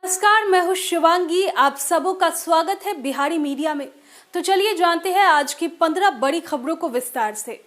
नमस्कार, मैं हूं शिवांगी। आप सबों का स्वागत है बिहारी मीडिया में। तो चलिए जानते हैं आज की 15 बड़ी खबरों को विस्तार से।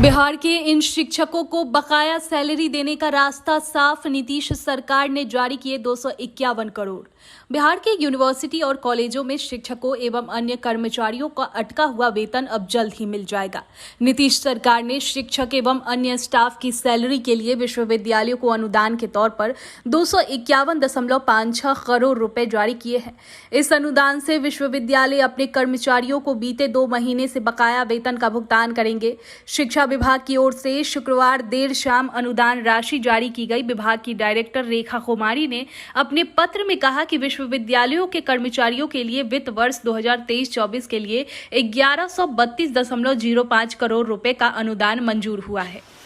बिहार के इन शिक्षकों को बकाया सैलरी देने का रास्ता साफ, नीतीश सरकार ने जारी किए 251 करोड़। बिहार के यूनिवर्सिटी और कॉलेजों में शिक्षकों एवं अन्य कर्मचारियों का अटका हुआ वेतन अब जल्द ही मिल जाएगा। नीतीश सरकार ने शिक्षक एवं अन्य स्टाफ की सैलरी के लिए विश्वविद्यालयों को अनुदान के तौर पर 251.56 करोड़ रुपए जारी किए हैं। इस अनुदान से विश्वविद्यालय अपने कर्मचारियों को बीते 2 महीने से बकाया वेतन का भुगतान करेंगे। शिक्षा विभाग की ओर से शुक्रवार देर शाम अनुदान राशि जारी की गई। विभाग की डायरेक्टर रेखा कुमारी ने अपने पत्र में कहा कि विश्वविद्यालयों के कर्मचारियों के लिए वित्त वर्ष 2023-24 के लिए 1132.05 करोड़ रुपए का अनुदान मंजूर हुआ है।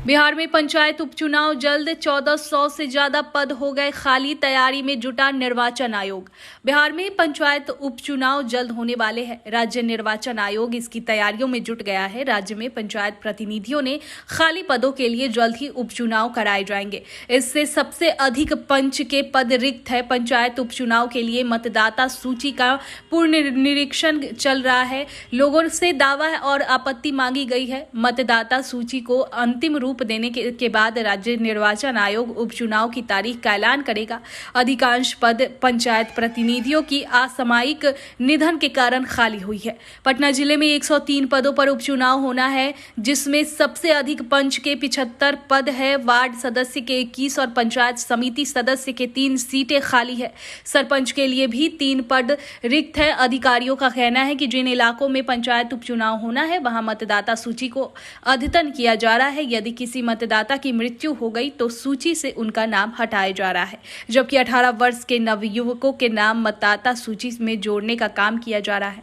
बिहार में पंचायत उपचुनाव जल्द, 1400 से ज्यादा पद हो गए खाली, तैयारी में जुटा निर्वाचन आयोग। बिहार में पंचायत उपचुनाव जल्द होने वाले हैं। राज्य निर्वाचन आयोग इसकी तैयारियों में जुट गया है। राज्य में पंचायत प्रतिनिधियों ने खाली पदों के लिए जल्द ही उपचुनाव कराए जाएंगे। इससे सबसे अधिक पंच के पद रिक्त है। पंचायत उपचुनाव के लिए मतदाता सूची का पूर्ण निरीक्षण चल रहा है। लोगों से दावा और आपत्ति मांगी गई है। मतदाता सूची को अंतिम रूप देने के बाद राज्य निर्वाचन आयोग उपचुनाव की तारीख का ऐलान करेगा। अधिकांश पद पंचायत प्रतिनिधियों की असामयिक निधन के कारण खाली हुई है। पटना जिले में 103 पदों पर उपचुनाव होना है, जिसमें सबसे अधिक पंच के 75 पद है। वार्ड सदस्य के 21 और पंचायत समिति सदस्य के 3 सीटें खाली है। सरपंच के लिए भी 3 पद रिक्त है। अधिकारियों का कहना है कि जिन इलाकों में पंचायत उपचुनाव होना है वहां मतदाता सूची को अद्यतन किया जा रहा है। यदि किसी मतदाता की मृत्यु हो गई तो सूची से उनका नाम हटाया जा रहा है, जबकि 18 वर्ष के नवयुवकों के नाम मतदाता सूची में जोड़ने का काम किया जा रहा है।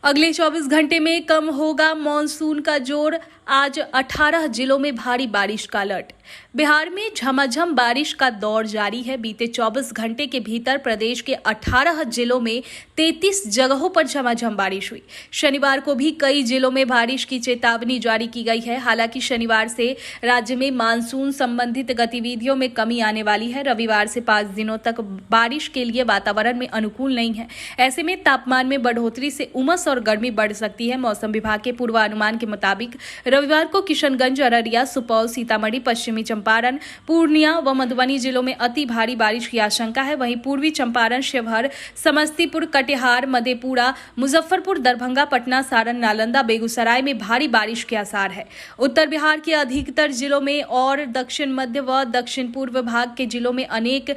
अगले 24 घंटे में कम होगा मॉनसून का जोर। आज 18 जिलों में भारी बारिश का अलर्ट। बिहार में झमाझम बारिश का दौर जारी है। बीते 24 घंटे के भीतर प्रदेश के 18 जिलों में 33 जगहों पर झमाझम बारिश हुई। शनिवार को भी कई जिलों में बारिश की चेतावनी जारी की गई है। हालांकि शनिवार से राज्य में मानसून संबंधित गतिविधियों में कमी आने वाली है। रविवार से 5 दिनों तक बारिश के लिए वातावरण में अनुकूल नहीं है। ऐसे में तापमान में बढ़ोतरी से उमस और गर्मी बढ़ सकती है। मौसम विभाग के पूर्वानुमान के मुताबिक रविवार को किशनगंज, अररिया, सुपौल, सीतामढ़ी, पश्चिमी चंपारण, पूर्णिया व मधुबनी जिलों में अति भारी बारिश की आशंका है। वहीं पूर्वी चंपारण, शिवहर, समस्तीपुर, कटिहार, मधेपुरा, मुजफ्फरपुर, दरभंगा, पटना, सारण, नालंदा, बेगूसराय में भारी बारिश के आसार है। उत्तर बिहार के अधिकतर जिलों में और दक्षिण मध्य व दक्षिण पूर्व भाग के जिलों में अनेक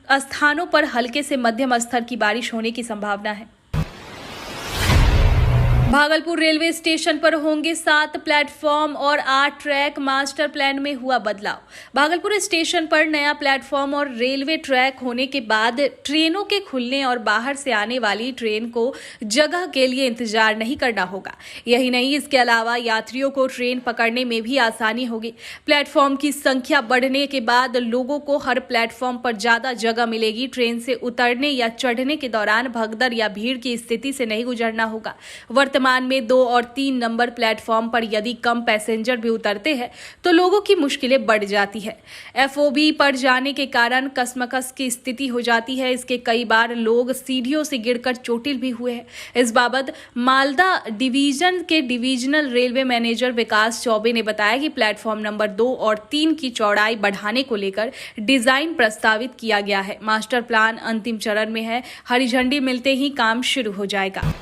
स्थानों पर हल्के से मध्यम स्तर की बारिश होने की संभावना है। भागलपुर रेलवे स्टेशन पर होंगे 7 प्लेटफॉर्म और 8 ट्रैक। मास्टर प्लान में हुआ बदलाव। भागलपुर स्टेशन पर नया प्लेटफॉर्म और रेलवे ट्रैक होने के बाद ट्रेनों के खुलने और बाहर से आने वाली ट्रेन को जगह के लिए इंतजार नहीं करना होगा। यही नहीं, इसके अलावा यात्रियों को ट्रेन पकड़ने में भी आसानी होगी। प्लेटफॉर्म की संख्या बढ़ने के बाद लोगों को हर प्लेटफॉर्म पर ज्यादा जगह मिलेगी। ट्रेन से उतरने या चढ़ने के दौरान भगदड़ या भीड़ की स्थिति से नहीं गुजरना होगा। वर्तमान में 2 और 3 नंबर प्लेटफॉर्म पर यदि कम पैसेंजर भी उतरते हैं तो लोगों की मुश्किलें बढ़ जाती है। एफओबी पर जाने के कारण कसमकस की स्थिति हो जाती है। इसके कई बार लोग सीढ़ियों से गिरकर चोटिल भी हुए हैं। इस बाबत मालदा डिवीजन के डिविजनल रेलवे मैनेजर विकास चौबे ने बताया कि प्लेटफॉर्म नंबर 2 और 3 की चौड़ाई बढ़ाने को लेकर डिजाइन प्रस्तावित किया गया है। मास्टर प्लान अंतिम चरण में है। हरी झंडी मिलते ही काम शुरू हो जाएगा।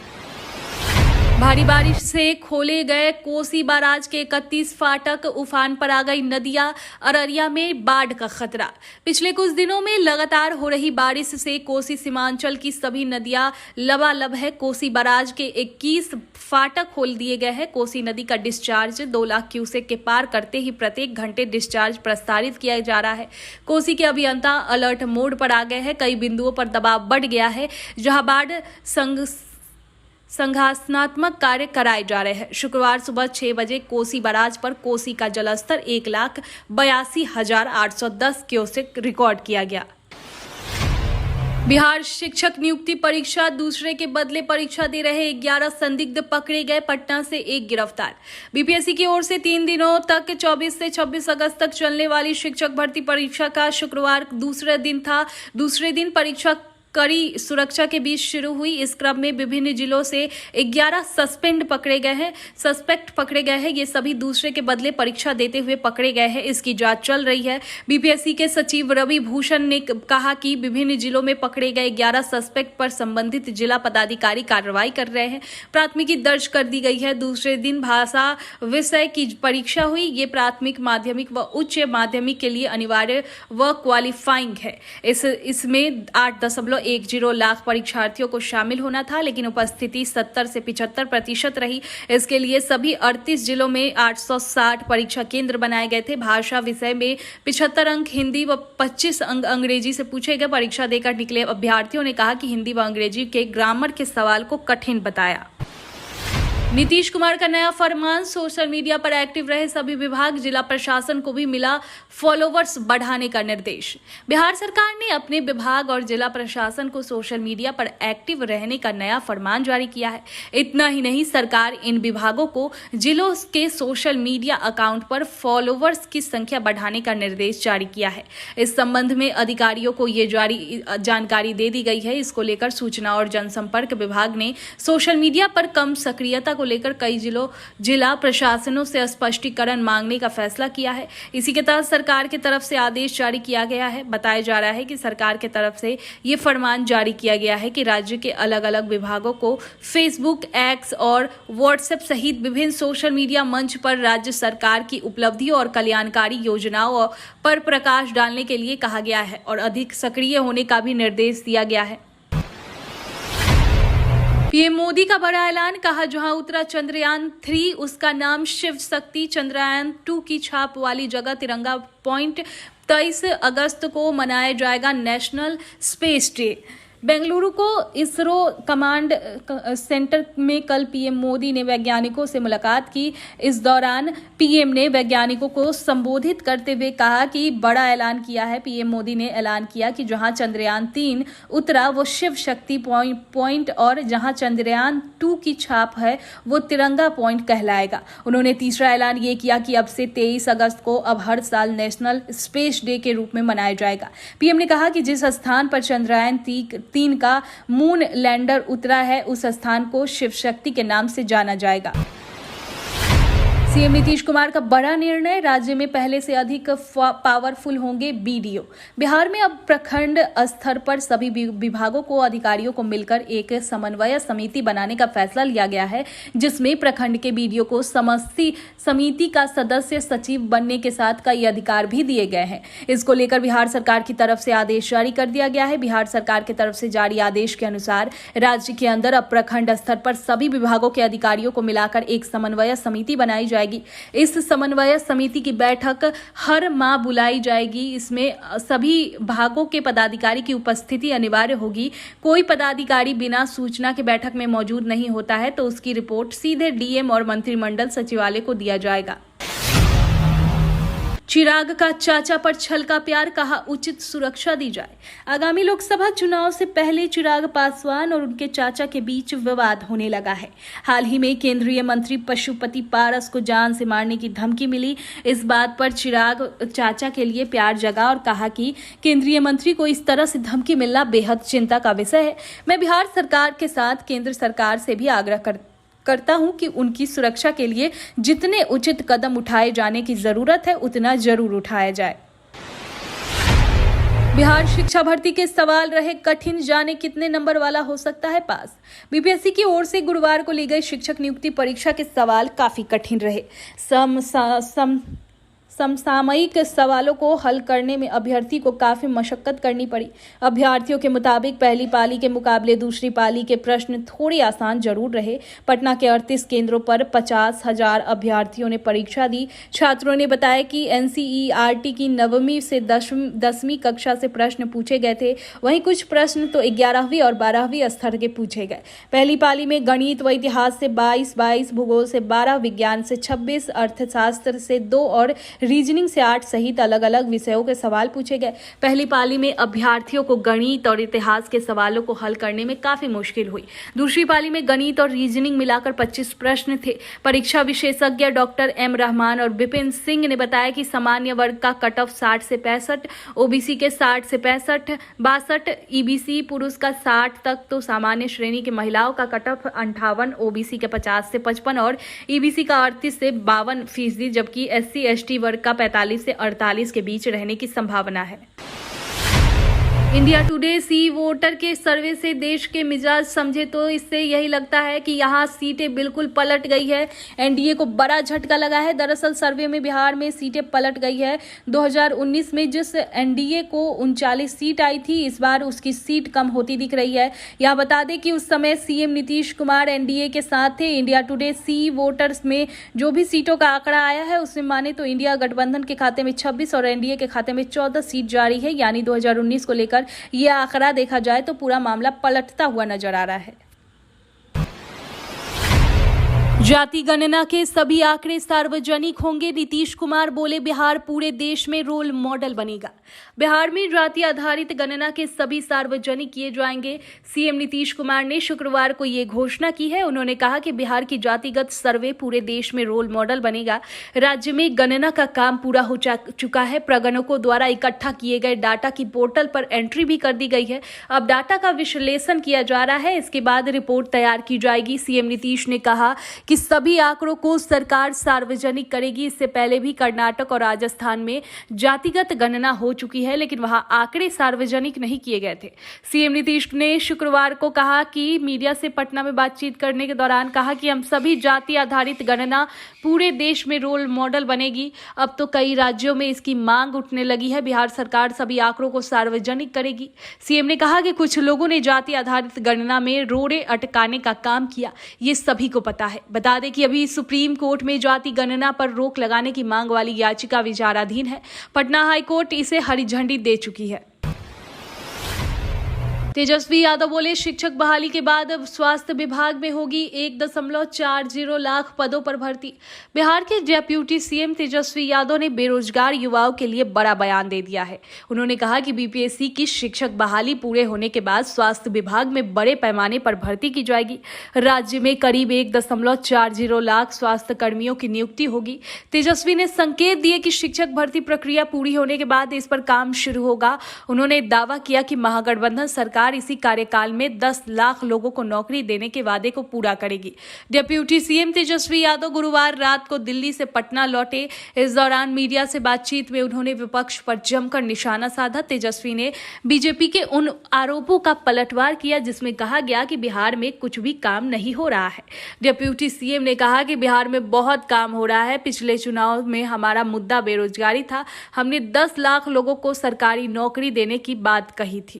भारी बारिश से खोले गए कोसी बैराज के 31 फाटक, उफान पर आ गई नदियां। अररिया में बाढ़ का खतरा। पिछले कुछ दिनों में लगातार हो रही बारिश से कोसी सीमांचल की सभी नदियां लबालब है। कोसी बैराज के 21 फाटक खोल दिए गए हैं। कोसी नदी का डिस्चार्ज 2 लाख क्यूसेक के पार करते ही प्रत्येक घंटे डिस्चार्ज प्रस्तावित किया जा रहा है। कोसी के अभियंता अलर्ट मोड पर आ गए हैं। कई बिंदुओं पर दबाव बढ़ गया है, जहां बाढ़ संघासनात्मक कार्य कराए जा रहे हैं। शुक्रवार सुबह 6 बजे कोसी बैराज पर कोसी का जलस्तर 1,82,810 क्यूसेक रिकॉर्ड किया गया। बिहार शिक्षक नियुक्ति परीक्षा दूसरे के बदले परीक्षा दे रहे 11 संदिग्ध पकड़े गए, पटना से एक गिरफ्तार। बीपीएससी की ओर से 3 दिनों तक 24 से 26 अगस्त तक चलने वाली शिक्षक भर्ती परीक्षा का शुक्रवार दूसरा दिन था। दूसरे दिन परीक्षा कड़ी सुरक्षा के बीच शुरू हुई। इस क्रम में विभिन्न जिलों से 11 सस्पेक्ट पकड़े गए हैं। ये सभी दूसरे के बदले परीक्षा देते हुए पकड़े गए हैं। इसकी जांच चल रही है। बीपीएससी के सचिव रवि भूषण ने कहा कि विभिन्न जिलों में पकड़े गए 11 सस्पेक्ट पर संबंधित जिला पदाधिकारी कार्रवाई कर रहे हैं। प्राथमिकी दर्ज कर दी गई है। दूसरे दिन भाषा विषय की परीक्षा हुई। ये प्राथमिक, माध्यमिक व उच्च माध्यमिक के लिए अनिवार्य व क्वालिफाइंग है। इसमें 8.10 लाख परीक्षार्थियों को शामिल होना था, लेकिन उपस्थिति 70 से 75% रही। इसके लिए सभी 38 जिलों में 860 परीक्षा केंद्र बनाए गए थे। भाषा विषय में 75 अंक हिंदी व 25 अंक अंग्रेजी से पूछे गए। परीक्षा देकर निकले अभ्यर्थियों ने कहा कि हिंदी व अंग्रेजी के ग्रामर के सवाल को कठिन बताया। नीतीश कुमार का नया फरमान, सोशल मीडिया पर एक्टिव रहे सभी विभाग, जिला प्रशासन को भी मिला फॉलोवर्स बढ़ाने का निर्देश। बिहार सरकार ने अपने विभाग और जिला प्रशासन को सोशल मीडिया पर एक्टिव रहने का नया फरमान जारी किया है। इतना ही नहीं, सरकार इन विभागों को जिलों के सोशल मीडिया अकाउंट पर फॉलोवर्स की संख्या बढ़ाने का निर्देश जारी किया है। इस संबंध में अधिकारियों को ये जानकारी दे दी गई है। इसको लेकर सूचना और जनसंपर्क विभाग ने सोशल मीडिया पर कम सक्रियता को लेकर कई जिला प्रशासनों से स्पष्टीकरण मांगने का फैसला किया है। इसी के तहत सरकार की तरफ से आदेश जारी किया गया है। बताया जा रहा है कि सरकार की तरफ से ये फरमान जारी किया गया है कि राज्य के अलग अलग विभागों को फेसबुक, एक्स और व्हाट्सएप सहित विभिन्न सोशल मीडिया मंच पर राज्य सरकार की उपलब्धियों और कल्याणकारी योजनाओं पर प्रकाश डालने के लिए कहा गया है और अधिक सक्रिय होने का भी निर्देश दिया गया है। पीएम मोदी का बड़ा ऐलान, कहा जहां उतरा चंद्रयान 3 उसका नाम शिव शक्ति। चंद्रयान 2 की छाप वाली जगह तिरंगा पॉइंट। 23 अगस्त को मनाया जाएगा नेशनल स्पेस डे। बेंगलुरु को इसरो कमांड सेंटर में कल पीएम मोदी ने वैज्ञानिकों से मुलाकात की। इस दौरान पीएम ने वैज्ञानिकों को संबोधित करते हुए कहा कि बड़ा ऐलान किया है। पीएम मोदी ने ऐलान किया कि जहां चंद्रयान 3 उतरा वो शिव शक्ति पॉइंट और जहां चंद्रयान 2 की छाप है वो तिरंगा पॉइंट कहलाएगा। उन्होंने तीसरा ऐलान ये किया कि अब से 23 अगस्त को अब हर साल नेशनल स्पेस डे के रूप में मनाया जाएगा। पीएम ने कहा कि जिस स्थान पर चंद्रयान 3 का मून लैंडर उतरा है उस स्थान को शिव शक्ति के नाम से जाना जाएगा। सीएम नीतीश कुमार का बड़ा निर्णय, राज्य में पहले से अधिक पावरफुल होंगे बीडीओ। बिहार में अब प्रखंड स्तर पर सभी विभागों को अधिकारियों को मिलकर एक समन्वय समिति बनाने का फैसला लिया गया है, जिसमें प्रखंड के बीडीओ को समष्टि समिति का सदस्य सचिव बनने के साथ कई अधिकार भी दिए गए हैं। इसको लेकर बिहार सरकार की तरफ से आदेश जारी कर दिया गया है। बिहार सरकार की तरफ से जारी आदेश के अनुसार राज्य के अंदर अब प्रखंड स्तर पर सभी विभागों के अधिकारियों को मिलाकर एक समन्वय समिति बनाई जाएगी। इस समन्वय समिति की बैठक हर माह बुलाई जाएगी। इसमें सभी भागों के पदाधिकारी की उपस्थिति अनिवार्य होगी। कोई पदाधिकारी बिना सूचना के बैठक में मौजूद नहीं होता है तो उसकी रिपोर्ट सीधे डीएम और मंत्रिमंडल सचिवालय को दिया जाएगा। चिराग का चाचा पर छल का प्यार, कहा उचित सुरक्षा दी जाए। आगामी लोकसभा चुनाव से पहले चिराग पासवान और उनके चाचा के बीच विवाद होने लगा है। हाल ही में केंद्रीय मंत्री पशुपति पारस को जान से मारने की धमकी मिली। इस बात पर चिराग चाचा के लिए प्यार जगा और कहा कि केंद्रीय मंत्री को इस तरह से धमकी मिलना बेहद चिंता का विषय है। मैं बिहार सरकार के साथ केंद्र सरकार से भी आग्रह करता हूं कि उनकी सुरक्षा के लिए जितने उचित कदम उठाए जाने की जरूरत है उतना जरूर उठाया जाए। बिहार शिक्षा भर्ती के सवाल रहे कठिन, जाने कितने नंबर वाला हो सकता है पास। बीपीएससी की ओर से गुरुवार को ली गई शिक्षक नियुक्ति परीक्षा के सवाल काफी कठिन रहे। समसामयिक सवालों को हल करने में अभ्यर्थी को काफी मशक्कत करनी पड़ी। अभ्यर्थियों के मुताबिक पहली पाली के मुकाबले दूसरी पाली के प्रश्न थोड़े आसान जरूर रहे। पटना के 38 केंद्रों पर 50,000 अभ्यर्थियों ने परीक्षा दी। छात्रों ने बताया कि एनसीईआरटी की 9वीं से 10वीं कक्षा से प्रश्न पूछे गए थे। वहीं कुछ प्रश्न तो 11वीं और 12वीं स्तर के पूछे गए। पहली पाली में गणित व इतिहास से 22, भूगोल से 12, विज्ञान से 26, अर्थशास्त्र से 2 और रीजनिंग से 8 सहित अलग अलग विषयों के सवाल पूछे गए। पहली पाली में अभ्यर्थियों को गणित और इतिहास के सवालों को हल करने में काफी मुश्किल हुई। दूसरी पाली में गणित और रीजनिंग मिलाकर 25 प्रश्न थे। परीक्षा विशेषज्ञ डॉक्टर एम रहमान और विपिन सिंह ने बताया कि सामान्य वर्ग का कट ऑफ 60 से 65, ओबीसी के 60 से 65, 62, ईबीसी पुरुष का 60 तक, तो सामान्य श्रेणी की महिलाओं का कट ऑफ 58, ओबीसी के 50 से 55 और ईबीसी का 38 से 52%, जबकि एससी एसटी वर्ग का 45 से 48 के बीच रहने की संभावना है। इंडिया टुडे सी वोटर के सर्वे से देश के मिजाज समझे तो इससे यही लगता है कि यहाँ सीटें बिल्कुल पलट गई है। एनडीए को बड़ा झटका लगा है। दरअसल सर्वे में बिहार में सीटें पलट गई है। 2019 में जिस एनडीए को 39 सीट आई थी, इस बार उसकी सीट कम होती दिख रही है। यहाँ बता दें कि उस समय सीएम नीतीश कुमार एनडीए के साथ थे। इंडिया टुडे सी वोटर्स में जो भी सीटों का आंकड़ा आया है उसमें माने तो इंडिया गठबंधन के खाते में 26 और एनडीए के खाते में 14 सीट जारी है। यानी 2019 को लेकर यह आंकड़ा देखा जाए तो पूरा मामला पलटता हुआ नजर आ रहा है। जाति गणना के सभी आंकड़े सार्वजनिक होंगे। नीतीश कुमार बोले बिहार पूरे देश में रोल मॉडल बनेगा। बिहार में जाति आधारित गणना के सभी सार्वजनिक किए जाएंगे। सीएम नीतीश कुमार ने शुक्रवार को ये घोषणा की है। उन्होंने कहा कि बिहार की जातिगत सर्वे पूरे देश में रोल मॉडल बनेगा। राज्य में गणना का काम पूरा हो चुका है। प्रगणकों द्वारा इकट्ठा किए गए डाटा की पोर्टल पर एंट्री भी कर दी गई है। अब डाटा का विश्लेषण किया जा रहा है। इसके बाद रिपोर्ट तैयार की जाएगी। सीएम नीतीश ने कहा कि सभी आंकड़ों को सरकार सार्वजनिक करेगी। इससे पहले भी कर्नाटक और राजस्थान में जातिगत गणना हो चुकी है, लेकिन वहां आंकड़े सार्वजनिक नहीं किए गए थे। सीएम नीतीश ने शुक्रवार को कहा कि मीडिया से पटना में बातचीत करने के दौरान कहा कि हम सभी जाति आधारित गणना पूरे देश में रोल मॉडल बनेगी। अब तो कई राज्यों में इसकी मांग उठने लगी है। बिहार सरकार सभी आंकड़ों को सार्वजनिक करेगी। सीएम ने कहा कि कुछ लोगों ने जाति आधारित गणना में रोड़े अटकाने का काम किया, ये सभी को पता है। बता दें कि अभी सुप्रीम कोर्ट में जाति गणना पर रोक लगाने की मांग वाली याचिका विचाराधीन है। पटना हाई कोर्ट इसे हरी झंडी दे चुकी है। तेजस्वी यादव बोले शिक्षक बहाली के बाद अब स्वास्थ्य विभाग में होगी 1.40 लाख पदों पर भर्ती। बिहार के डेप्यूटी सीएम तेजस्वी यादव ने बेरोजगार युवाओं के लिए बड़ा बयान दे दिया है। उन्होंने कहा कि बीपीएससी की शिक्षक बहाली पूरे होने के बाद स्वास्थ्य विभाग में बड़े पैमाने पर भर्ती की जाएगी। राज्य में करीब 1.40 लाख स्वास्थ्य कर्मियों की नियुक्ति होगी। तेजस्वी ने संकेत दिए कि शिक्षक भर्ती प्रक्रिया पूरी होने के बाद इस पर काम शुरू होगा। उन्होंने दावा किया कि महागठबंधन सरकार इसी कार्यकाल में 10 लाख लोगों को नौकरी देने के वादे को पूरा करेगी। डिप्टी सीएम तेजस्वी यादव गुरुवार रात को दिल्ली से पटना लौटे। इस दौरान मीडिया से बातचीत में उन्होंने विपक्ष पर जमकर निशाना साधा। तेजस्वी ने बीजेपी के उन आरोपों का पलटवार किया जिसमें कहा गया कि बिहार में कुछ भी काम नहीं हो रहा है। डिप्टी सीएम ने कहा कि बिहार में बहुत काम हो रहा है। पिछले चुनाव में हमारा मुद्दा बेरोजगारी था। हमने 10 लाख लोगों को सरकारी नौकरी देने की बात कही थी।